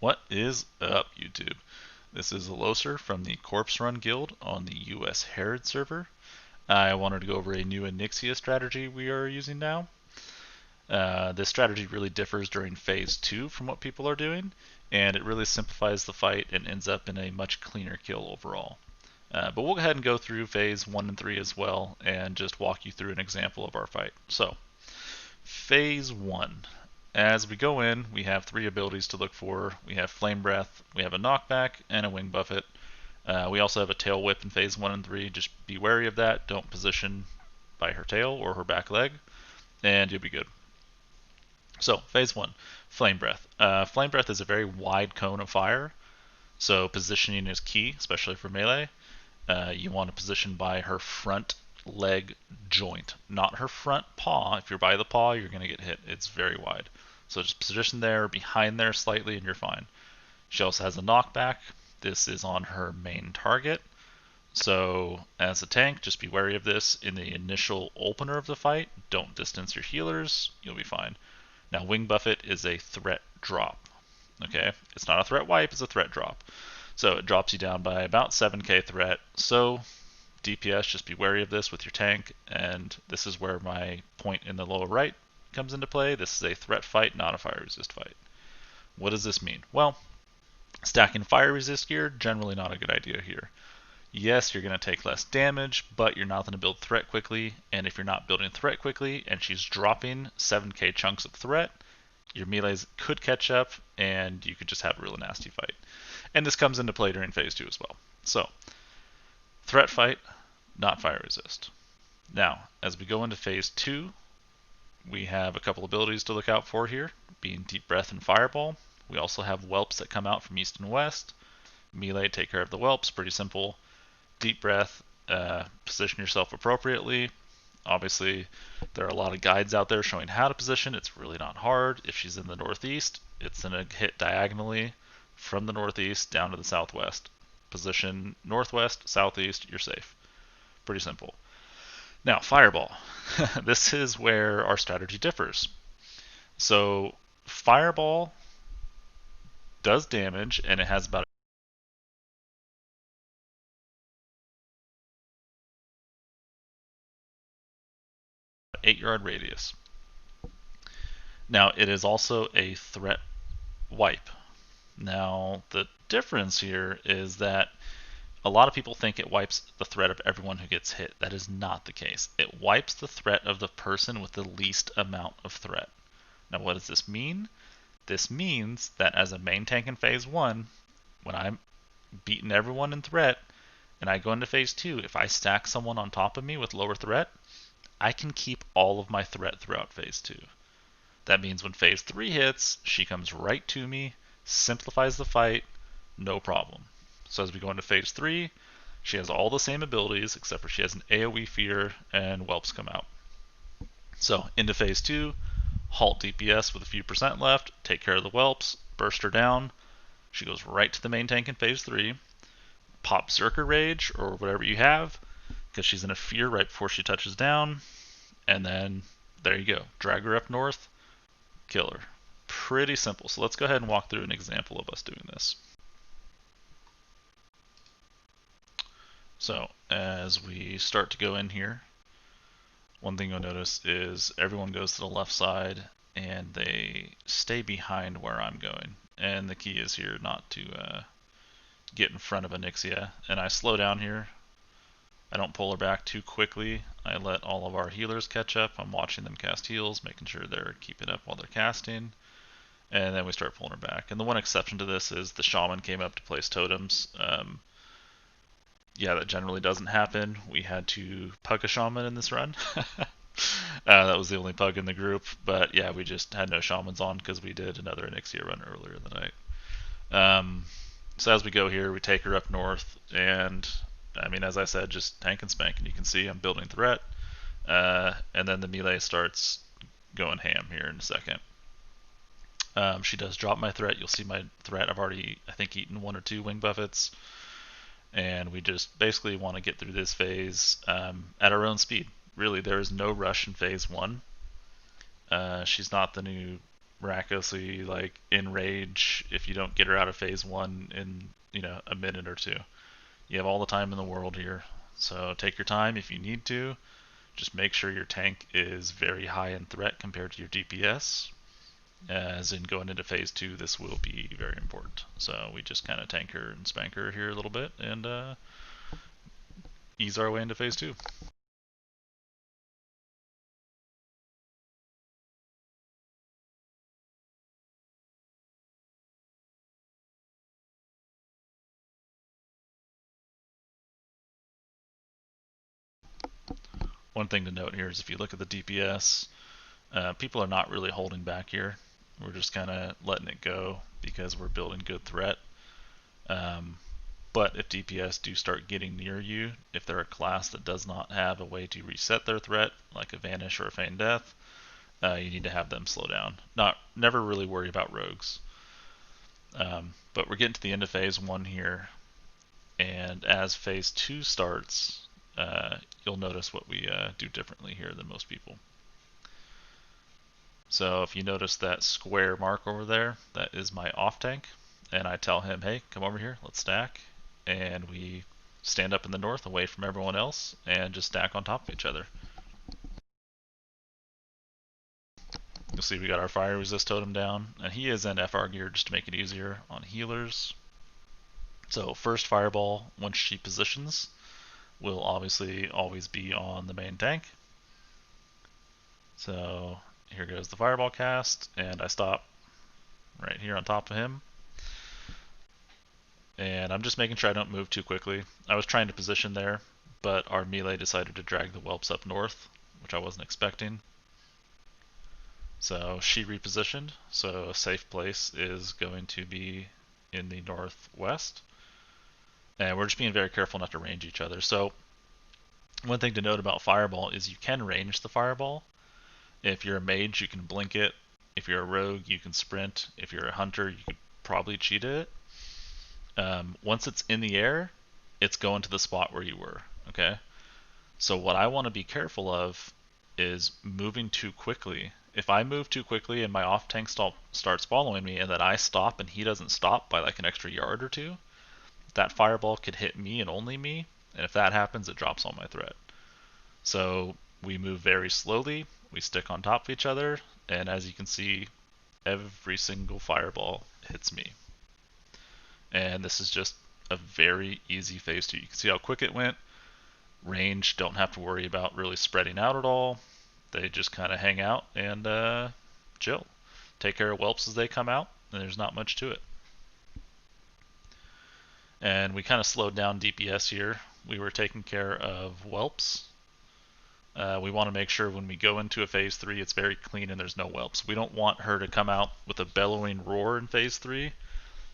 What is up, YouTube? This is Aloser from the Corpse Run Guild on the US Herod server. I wanted to go over a new Onyxia strategy we are using now. This strategy really differs during Phase 2 from what people are doing, and it really simplifies the fight and ends up in a much cleaner kill overall. But we'll go ahead and go through Phase 1 and 3 as well, and just walk you through an example of our fight. So, Phase 1. As we go in, we have 3 abilities to look for. We have Flame Breath, we have a Knockback, and a Wing Buffet. We also have a Tail Whip in Phase 1 and 3. Just be wary of that. Don't position by her tail or her back leg, and you'll be good. So, Phase 1, Flame Breath. Flame Breath is a very wide cone of fire, so positioning is key, especially for melee. You want to position by her front leg joint, not her front paw. If you're by the paw, you're going to get hit. It's very wide. So just position there, behind there slightly, and you're fine. She also has a knockback. This is on her main target. So as a tank, just be wary of this in the initial opener of the fight. Don't distance your healers. You'll be fine. Now, Wing Buffet is a threat drop. Okay? It's not a threat wipe, it's a threat drop. So it drops you down by about 7k threat. So DPS, just be wary of this with your tank, and this is where my point in the lower right comes into play. This is a threat fight, not a fire resist fight. What does this mean? Well, stacking fire resist gear, generally not a good idea here. Yes, you're going to take less damage, but you're not going to build threat quickly, and if you're not building threat quickly and she's dropping 7k chunks of threat, your melees could catch up and you could just have a really nasty fight. And this comes into play during Phase 2 as well. So, threat fight, not fire resist. Now, as we go into Phase 2, we have a couple abilities to look out for here, being Deep Breath and Fireball. We also have whelps that come out from east and west. Melee, take care of the whelps, pretty simple. Deep Breath, position yourself appropriately. Obviously, there are a lot of guides out there showing how to position. It's really not hard. If she's in the northeast, it's going to hit diagonally from the northeast down to the southwest. Position northwest, southeast, you're safe. Pretty simple. Now, Fireball. This is where our strategy differs. So, Fireball does damage, and it has about 8-yard radius. Now, it is also a threat wipe. Now, the difference here is that a lot of people think it wipes the threat of everyone who gets hit. That is not the case. It wipes the threat of the person with the least amount of threat. Now, what does this mean? This means that as a main tank in Phase 1, when I'm beating everyone in threat, and I go into Phase 2, if I stack someone on top of me with lower threat, I can keep all of my threat throughout Phase 2. That means when Phase 3 hits, she comes right to me, simplifies the fight, no problem. So as we go into Phase 3, she has all the same abilities, except for she has an AoE fear, and whelps come out. So into Phase 2, halt DPS with a few percent left, take care of the whelps, burst her down. She goes right to the main tank in Phase 3, pop Zerker Rage, or whatever you have, because she's in a fear right before she touches down, and then there you go. Drag her up north, kill her. Pretty simple. So let's go ahead and walk through an example of us doing this. So as we start to go in here, one thing you'll notice is everyone goes to the left side and they stay behind where I'm going. And the key is here not to get in front of Onyxia. And I slow down here. I don't pull her back too quickly. I let all of our healers catch up. I'm watching them cast heals, making sure they're keeping up while they're casting. And then we start pulling her back. And the one exception to this is the shaman came up to place totems. Yeah, that generally doesn't happen. We had to pug a shaman in this run. That was the only pug in the group. But yeah, we just had no shamans on because we did another Onyxia run earlier in the night. So as we go here, we take her up north, and I mean, as I said, just tank and spank, and you can see I'm building threat. And then the melee starts going ham here in a second. She does drop my threat. You'll see my threat. I've already, I think, eaten 1 or 2 wing buffets. And we just basically want to get through this phase at our own speed. Really, there is no rush in Phase 1. She's not the new miraculously like enrage if you don't get her out of phase one in a minute or two. You have all the time in the world here, so take your time if you need to. Just make sure your tank is very high in threat compared to your DPS. As in going into phase two, this will be very important. So we just kind of tank her and spank her here a little bit and ease our way into phase two. One thing to note here is if you look at the DPS, people are not really holding back here. We're just kind of letting it go because we're building good threat. But if DPS do start getting near you, if they're a class that does not have a way to reset their threat, like a Vanish or a Feign Death, you need to have them slow down. Never really worry about rogues. But we're getting to the end of phase one here, and as phase two starts, you'll notice what we do differently here than most people. So if you notice that square mark over there, that is my off tank, and I tell him, hey, come over here, let's stack, and we stand up in the north away from everyone else and just stack on top of each other. You'll see we got our fire resist totem down, and he is in FR gear just to make it easier on healers. So first fireball, once she positions, will obviously always be on the main tank. So here goes the fireball cast, and I stop right here on top of him. And I'm just making sure I don't move too quickly. I was trying to position there, but our melee decided to drag the whelps up north, which I wasn't expecting. So she repositioned, so a safe place is going to be in the northwest. And we're just being very careful not to range each other. So one thing to note about fireball is you can range the fireball. If you're a mage, you can blink it. If you're a rogue, you can sprint. If you're a hunter, you could probably cheat it. Once it's in the air, it's going to the spot where you were, okay? So what I want to be careful of is moving too quickly. If I move too quickly and my off tank starts following me and then I stop and he doesn't stop by like an extra yard or two, that fireball could hit me and only me, and if that happens, it drops all my threat. So we move very slowly, we stick on top of each other, and as you can see, every single fireball hits me. And this is just a very easy phase two. You can see how quick it went. Range, don't have to worry about really spreading out at all. They just kind of hang out and chill. Take care of whelps as they come out, and there's not much to it. And we kind of slowed down DPS here. We were taking care of whelps. We want to make sure when we go into a phase 3 it's very clean and there's no whelps. We don't want her to come out with a bellowing roar in phase 3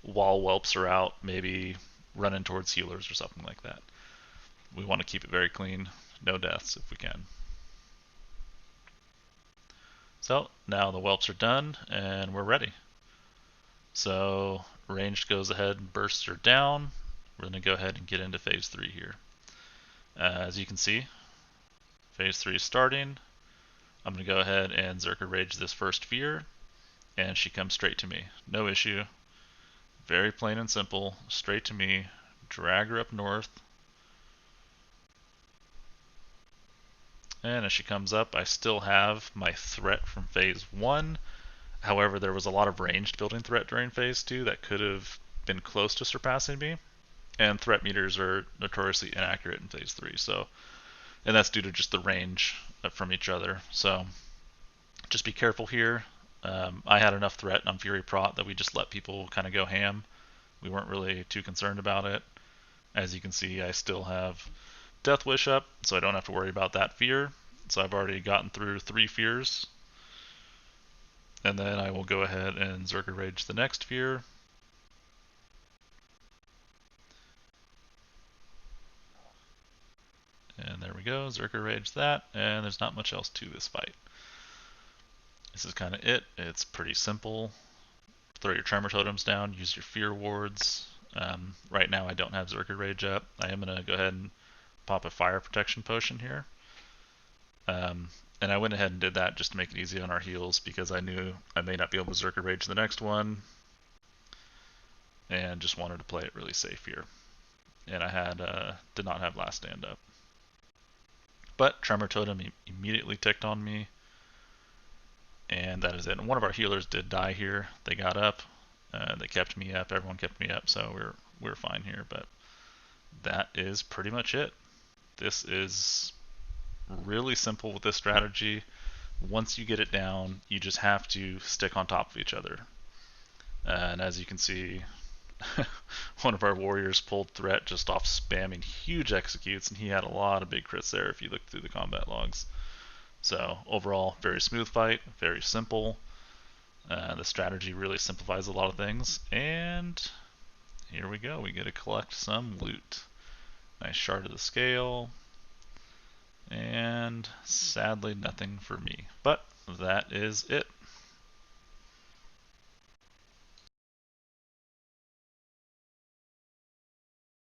while whelps are out, maybe running towards healers or something like that. We want to keep it very clean, no deaths if we can. So now the whelps are done and we're ready. So ranged goes ahead and bursts her down. We're going to go ahead and get into phase 3 here. As you can see, phase 3 is starting. I'm going to go ahead and Zerker Rage this first fear, and she comes straight to me. No issue. Very plain and simple. Straight to me. Drag her up north. And as she comes up, I still have my threat from phase 1. However, there was a lot of ranged building threat during phase 2 that could have been close to surpassing me. And threat meters are notoriously inaccurate in phase 3. And that's due to just the range from each other. So just be careful here. I had enough threat on Fury Prot that we just let people kind of go ham. We weren't really too concerned about it. As you can see, I still have Death Wish up, so I don't have to worry about that fear. So I've already gotten through 3 fears. And then I will go ahead and Zerker Rage the next fear. And there we go, Zerker Rage that, and there's not much else to this fight. This is kind of it. It's pretty simple. Throw your Tremor Totems down, use your Fear Wards. Right now I don't have Zerker Rage up. I am going to go ahead and pop a Fire Protection Potion here. And I went ahead and did that just to make it easy on our heals because I knew I may not be able to Berserker Rage the next one, and just wanted to play it really safe here. And I did not have Last Stand up. But Tremor Totem immediately ticked on me, and that is it. And one of our healers did die here. They got up, they kept me up. Everyone kept me up, so we're fine here. But that is pretty much it. This is really simple with this strategy. Once you get it down, you just have to stick on top of each other. And as you can see, one of our warriors pulled threat just off spamming huge executes, and he had a lot of big crits there if you look through the combat logs. So overall, very smooth fight, very simple. The strategy really simplifies a lot of things, and here we go. We get to collect some loot. Nice shard of the scale, and sadly nothing for me. But that is it.